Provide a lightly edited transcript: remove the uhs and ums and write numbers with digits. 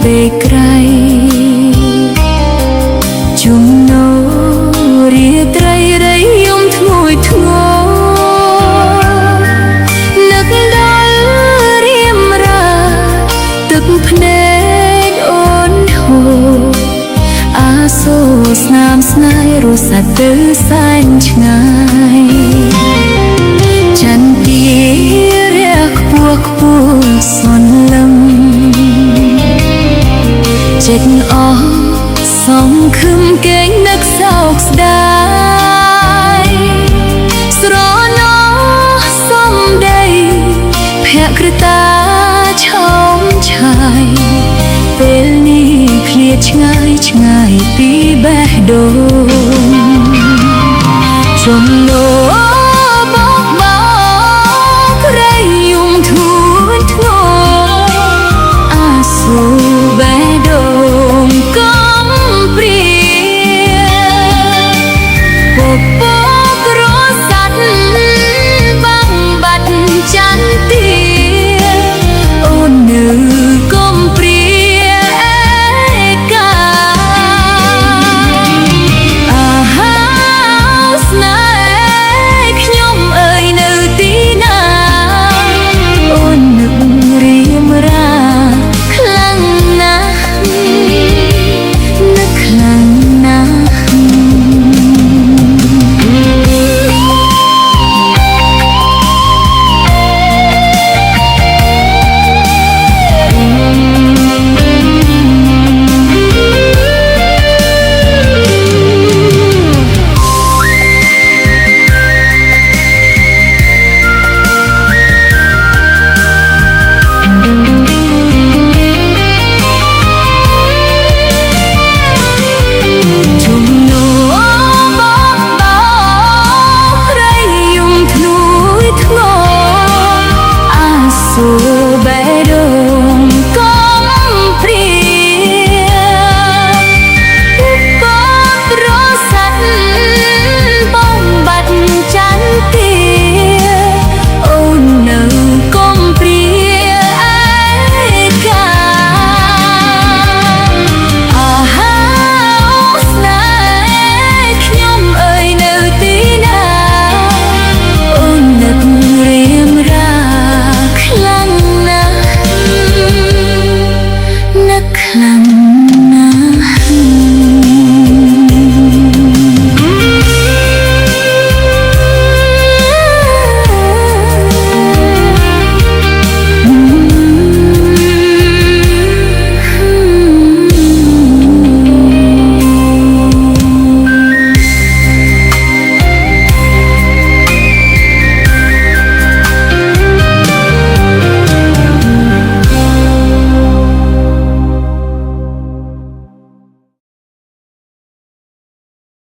ពេលក្រៃជុំណូរាត្រីរៃយំធ្ងួយធ្ងរនឹកដល់រៀមរាទឹកភ្នែកអូនហូរអាសូរស្នាមស្នេហ៍រសាត់ទៅសែនឆ្ងាយចន្ទទីរះខ្ពស់ខ្ពស់សន្លឹមចិត្តអស់សង្ឃឹមកេងនឹកសោកស្ដាយស្រណោសំដីភក្ត្រតាឆោមឆាយពេលនេះឃ្លាតឆ្ងាយឆ្ងាយពីបេះដូង